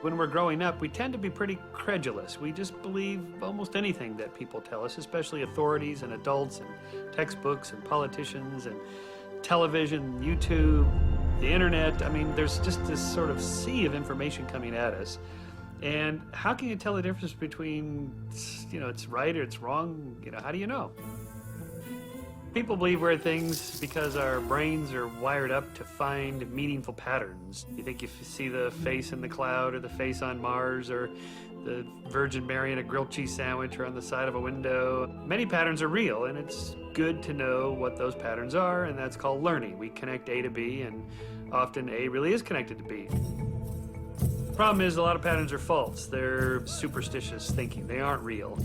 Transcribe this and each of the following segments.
When we're growing up, we tend to be pretty credulous. We just believe almost anything that people tell us, especially authorities and adults and textbooks and politicians and television, YouTube, the internet. I mean, there's just this sort of sea of information coming at us. And how can you tell the difference between, it's right or it's wrong? How do you know? People believe weird things because our brains are wired up to find meaningful patterns. You think if you see the face in the cloud or the face on Mars or the Virgin Mary in a grilled cheese sandwich or on the side of a window. Many patterns are real, and it's good to know what those patterns are, and that's called learning. We connect A to B, and often A really is connected to B. The problem is a lot of patterns are false. They're superstitious thinking. They aren't real.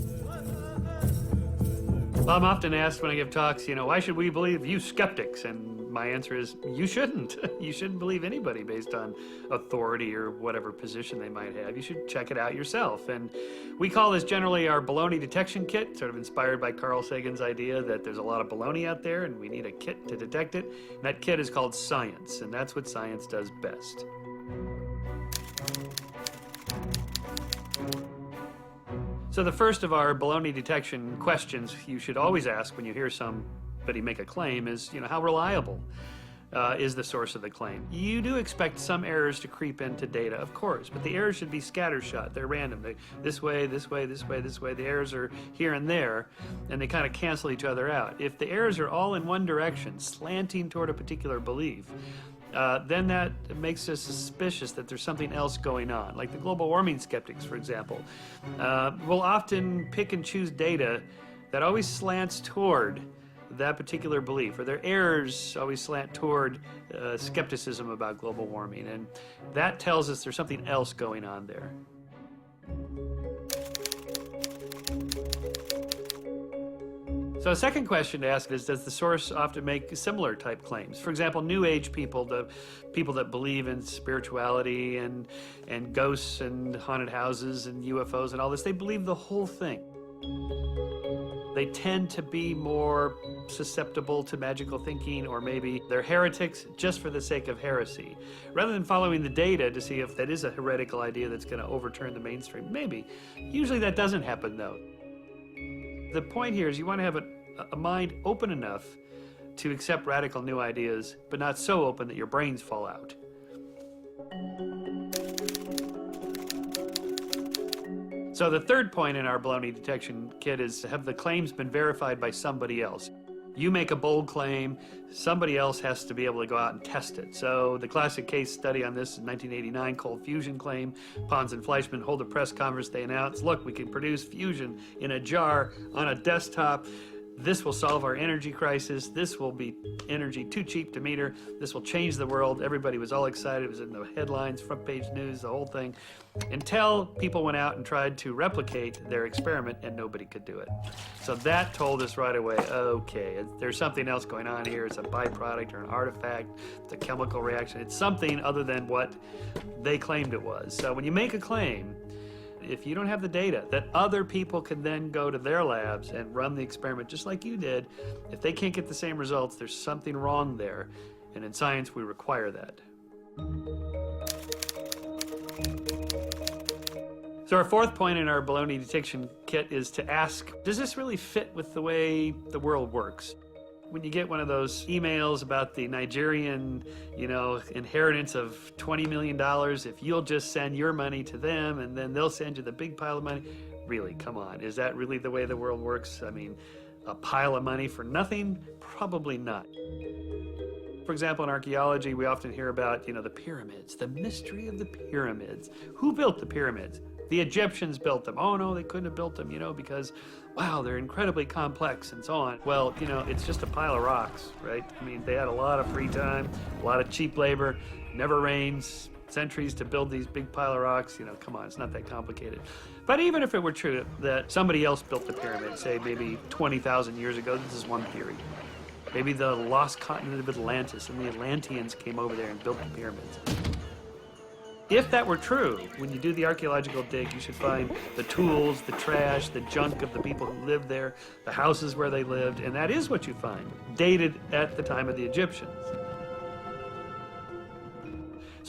Well, I'm often asked when I give talks, why should we believe you skeptics? And my answer is, you shouldn't. You shouldn't believe anybody based on authority or whatever position they might have. You should check it out yourself. And we call this generally our baloney detection kit, sort of inspired by Carl Sagan's idea that there's a lot of baloney out there and we need a kit to detect it. And that kit is called science, and that's what science does best. So the first of our baloney detection questions you should always ask when you hear somebody make a claim is, how reliable is the source of the claim? You do expect some errors to creep into data, of course, but the errors should be scattershot. They're random. This way, this way, this way, this way. The errors are here and there, and they kind of cancel each other out. If the errors are all in one direction, slanting toward a particular belief, then that makes us suspicious that there's something else going on. Like the global warming skeptics, for example, will often pick and choose data that always slants toward that particular belief, or their errors always slant toward skepticism about global warming, and that tells us there's something else going on there. So a second question to ask is, does the source often make similar type claims? For example, New Age people, the people that believe in spirituality and ghosts and haunted houses and UFOs and all this, they believe the whole thing. They tend to be more susceptible to magical thinking, or maybe they're heretics just for the sake of heresy. Rather than following the data to see if that is a heretical idea that's going to overturn the mainstream, maybe. Usually that doesn't happen, though. The point here is you want to have a mind open enough to accept radical new ideas, but not so open that your brains fall out. So the third point in our baloney detection kit is, have the claims been verified by somebody else? You make a bold claim, somebody else has to be able to go out and test it. So the classic case study on this is 1989 cold fusion claim. Pons and Fleischmann hold a press conference. They announce, look, we can produce fusion in a jar on a desktop. This will solve our energy crisis. This will be energy too cheap to meter. This will change the world. Everybody was all excited. It was in the headlines, front page news, the whole thing. Until people went out and tried to replicate their experiment and nobody could do it. So that told us right away, okay, there's something else going on here. It's a byproduct or an artifact. It's a chemical reaction. It's something other than what they claimed it was. So when you make a claim, if you don't have the data that other people can then go to their labs and run the experiment just like you did, if they can't get the same results, there's something wrong there. And in science, we require that. So our fourth point in our baloney detection kit is to ask, does this really fit with the way the world works? When you get one of those emails about the Nigerian, inheritance of $20 million, if you'll just send your money to them and then they'll send you the big pile of money, really, come on, is that really the way the world works? I mean, a pile of money for nothing? Probably not. For example, in archaeology, we often hear about, the pyramids, the mystery of the pyramids. Who built the pyramids? The Egyptians built them. Oh no, they couldn't have built them, because, wow, they're incredibly complex and so on. Well, it's just a pile of rocks, right? I mean, they had a lot of free time, a lot of cheap labor, never rains, centuries to build these big pile of rocks. Come on, it's not that complicated. But even if it were true that somebody else built the pyramid, say maybe 20,000 years ago, this is one theory. Maybe the lost continent of Atlantis and the Atlanteans came over there and built the pyramids. If that were true, when you do the archaeological dig, you should find the tools, the trash, the junk of the people who lived there, the houses where they lived, and that is what you find, dated at the time of the Egyptians.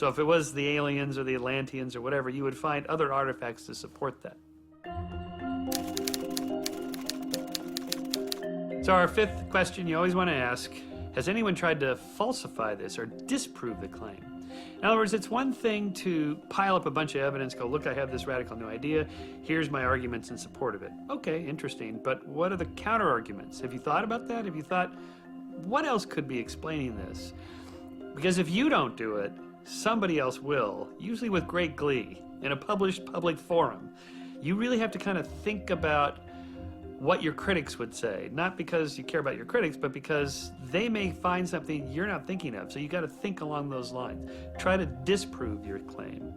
So if it was the aliens or the Atlanteans or whatever, you would find other artifacts to support that. So our fifth question you always want to ask, has anyone tried to falsify this or disprove the claim? In other words, it's one thing to pile up a bunch of evidence, go, look, I have this radical new idea, here's my arguments in support of it. Okay, interesting, but what are the counter arguments? Have you thought about that? Have you thought, what else could be explaining this? Because if you don't do it, somebody else will, usually with great glee, in a published public forum. You really have to kind of think about what your critics would say, not because you care about your critics, but because they may find something you're not thinking of. So you got to think along those lines. Try to disprove your claim.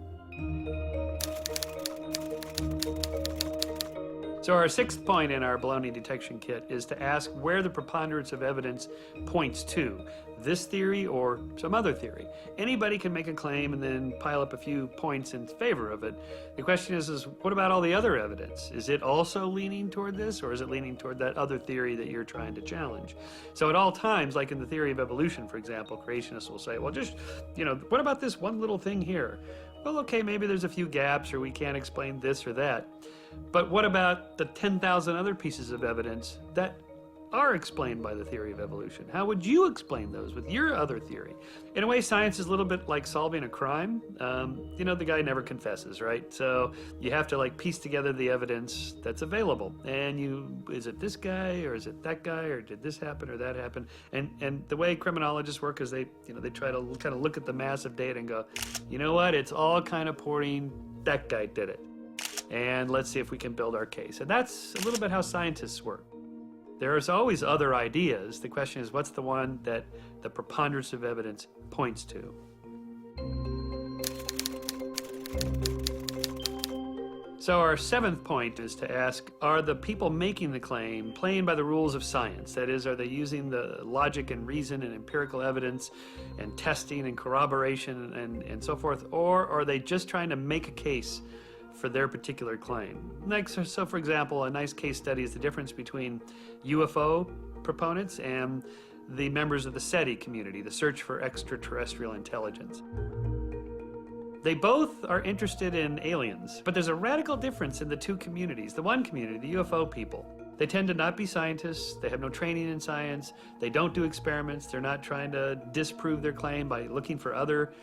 So our sixth point in our baloney detection kit is to ask where the preponderance of evidence points to, this theory or some other theory. Anybody can make a claim and then pile up a few points in favor of it. The question is what about all the other evidence? Is it also leaning toward this, or is it leaning toward that other theory that you're trying to challenge? So at all times, like in the theory of evolution, for example, creationists will say, well, just, what about this one little thing here? Well, okay, maybe there's a few gaps, or we can't explain this or that. But what about the 10,000 other pieces of evidence that are explained by the theory of evolution? How would you explain those with your other theory? In a way, science is a little bit like solving a crime. The guy never confesses, right? So you have to piece together the evidence that's available. And is it this guy, or is it that guy, or did this happen or that happen? And the way criminologists work is they try to kind of look at the massive data and go, you know what? It's all kind of pointing that guy did it. And let's see if we can build our case. And that's a little bit how scientists work. There's always other ideas. The question is, what's the one that the preponderance of evidence points to? So our seventh point is to ask, are the people making the claim playing by the rules of science? That is, are they using the logic and reason and empirical evidence and testing and corroboration and so forth? Or are they just trying to make a case for their particular claim? So for example, a nice case study is the difference between UFO proponents and the members of the SETI community, the Search for Extraterrestrial Intelligence. They both are interested in aliens, but there's a radical difference in the two communities. The one community, the UFO people, they tend to not be scientists, they have no training in science, they don't do experiments, they're not trying to disprove their claim by looking for other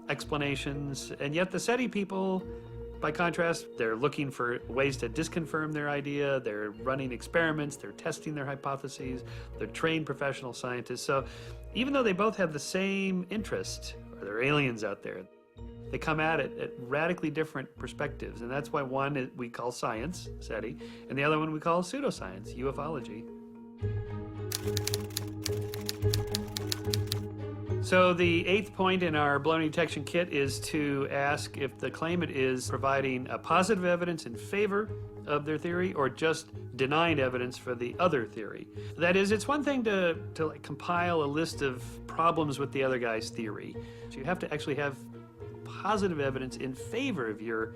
explanations, and yet the SETI people, by contrast, they're looking for ways to disconfirm their idea, they're running experiments, they're testing their hypotheses, they're trained professional scientists. So even though they both have the same interest, or there are aliens out there, they come at it at radically different perspectives. And that's why one we call science, SETI, and the other one we call pseudoscience, ufology. So the eighth point in our baloney detection kit is to ask if the claimant is providing a positive evidence in favor of their theory or just denying evidence for the other theory. That is, it's one thing to compile a list of problems with the other guy's theory. So you have to actually have positive evidence in favor of your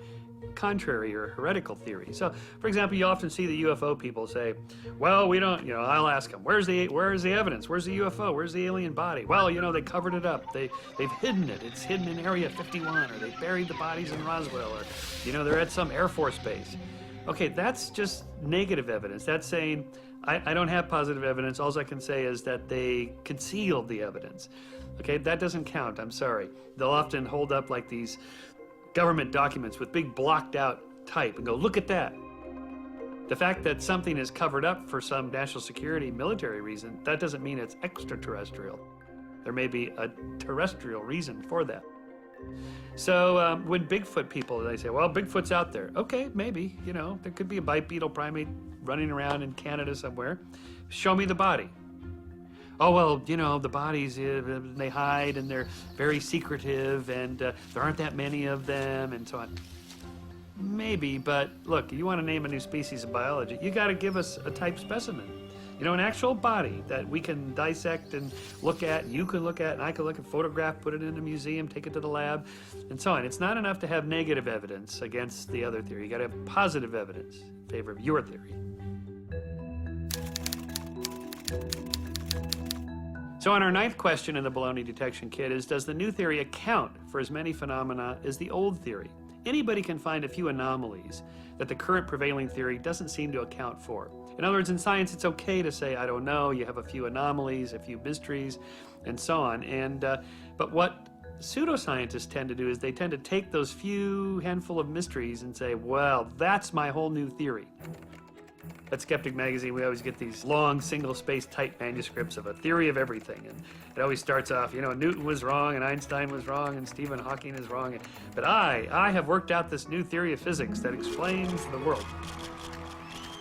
contrary or heretical theory. So, for example, you often see the UFO people say, well, we don't, I'll ask them, where's the evidence? Where's the UFO? Where's the alien body? Well, they covered it up. They've hidden it. It's hidden in Area 51, or they buried the bodies in Roswell, or, they're at some Air Force base. Okay, that's just negative evidence. That's saying, I don't have positive evidence. All I can say is that they concealed the evidence. Okay, that doesn't count. I'm sorry. They'll often hold up these government documents with big blocked out type and go, look at that. The fact that something is covered up for some national security military reason, that doesn't mean it's extraterrestrial. There may be a terrestrial reason for that. So when Bigfoot people, they say, well, Bigfoot's out there. Okay, maybe, there could be a bipedal primate running around in Canada somewhere. Show me the body. Oh, well, the bodies, they hide and they're very secretive and there aren't that many of them and so on. Maybe, but look, you want to name a new species of biology, you got to give us a type specimen. An actual body that we can dissect and look at, you can look at, and I can look at, photograph, put it in a museum, take it to the lab, and so on. It's not enough to have negative evidence against the other theory. You got to have positive evidence in favor of your theory. So on our ninth question in the baloney detection kit is, does the new theory account for as many phenomena as the old theory? Anybody can find a few anomalies that the current prevailing theory doesn't seem to account for. In other words, in science, it's okay to say, I don't know, you have a few anomalies, a few mysteries, and so on. But what pseudoscientists tend to do is they tend to take those few handful of mysteries and say, well, that's my whole new theory. At Skeptic Magazine, we always get these long, single-space type manuscripts of a theory of everything. And it always starts off, Newton was wrong, and Einstein was wrong, and Stephen Hawking is wrong. But I have worked out this new theory of physics that explains the world.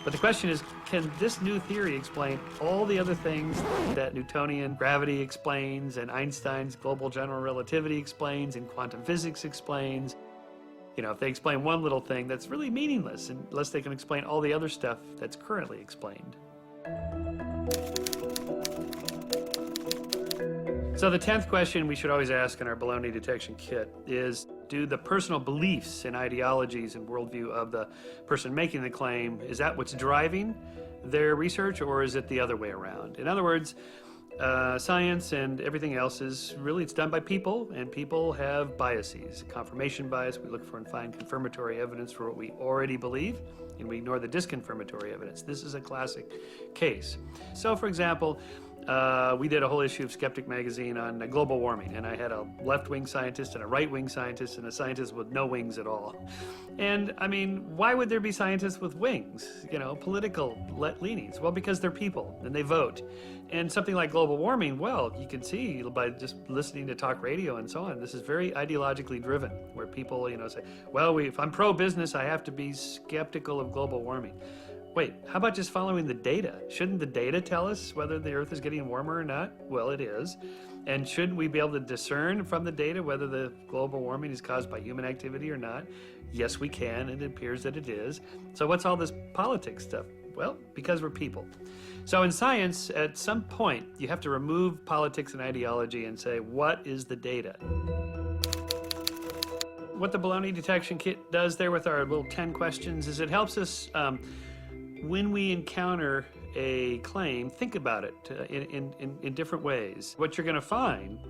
But the question is, can this new theory explain all the other things that Newtonian gravity explains, and Einstein's global general relativity explains, and quantum physics explains? If they explain one little thing, that's really meaningless unless they can explain all the other stuff that's currently explained. So the 10th question we should always ask in our baloney detection kit is, do the personal beliefs and ideologies and worldview of the person making the claim, is that what's driving their research, or is it the other way around? In other words, science and everything else it's done by people, and people have biases. Confirmation bias, we look for and find confirmatory evidence for what we already believe, and we ignore the disconfirmatory evidence. This is a classic case. So, for example, we did a whole issue of Skeptic Magazine on global warming, and I had a left-wing scientist and a right-wing scientist and a scientist with no wings at all. And I mean, why would there be scientists with wings, political leanings? Well, because they're people and they vote. And something like global warming, well, you can see by just listening to talk radio and so on, this is very ideologically driven, where people, say, well, if I'm pro-business, I have to be skeptical of global warming. Wait, how about just following the data? Shouldn't the data tell us whether the Earth is getting warmer or not? Well, it is. And shouldn't we be able to discern from the data whether the global warming is caused by human activity or not? Yes, we can, and it appears that it is. So what's all this politics stuff? Well, because we're people. So in science, at some point, you have to remove politics and ideology and say, what is the data? What the baloney detection kit does there with our little 10 questions is it helps us when we encounter a claim, think about it in different ways. What you're going to find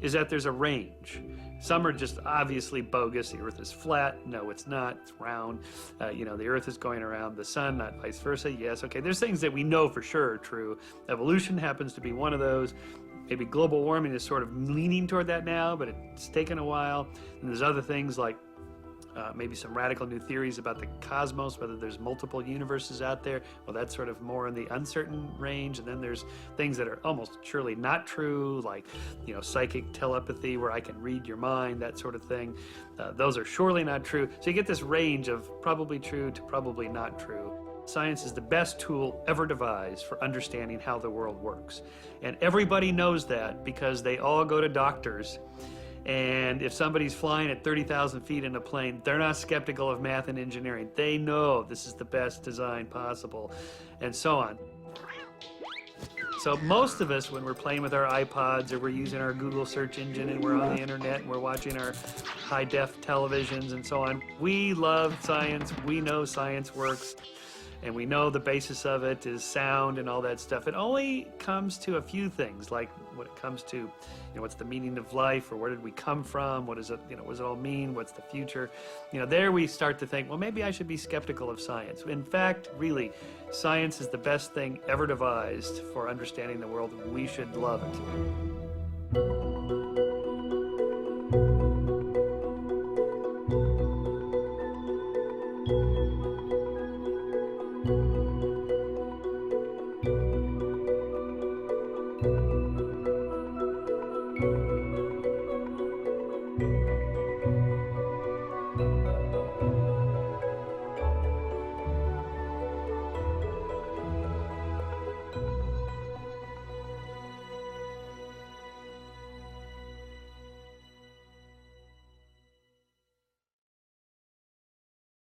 is that there's a range. Some are just obviously bogus. The Earth is flat. No, it's not. It's round. The Earth is going around the sun, not vice versa. Yes, okay. There's things that we know for sure are true. Evolution happens to be one of those. Maybe global warming is sort of leaning toward that now, but it's taken a while. And there's other things like maybe some radical new theories about the cosmos, whether there's multiple universes out there. Well, that's sort of more in the uncertain range. And then there's things that are almost surely not true, like, psychic telepathy, where I can read your mind, that sort of thing. Those are surely not true. So you get this range of probably true to probably not true. Science is the best tool ever devised for understanding how the world works. And everybody knows that because they all go to doctors. And if somebody's flying at 30,000 feet in a plane, they're not skeptical of math and engineering. They know this is the best design possible, and so on. So most of us, when we're playing with our iPods or we're using our Google search engine and we're on the internet and we're watching our high-def televisions and so on, we love science. We know science works. And we know the basis of it is sound and all that stuff. It only comes to a few things, like when it comes to, what's the meaning of life, or where did we come from? What does it, what does it all mean? What's the future? There we start to think, well, maybe I should be skeptical of science. In fact, really, science is the best thing ever devised for understanding the world. We should love it.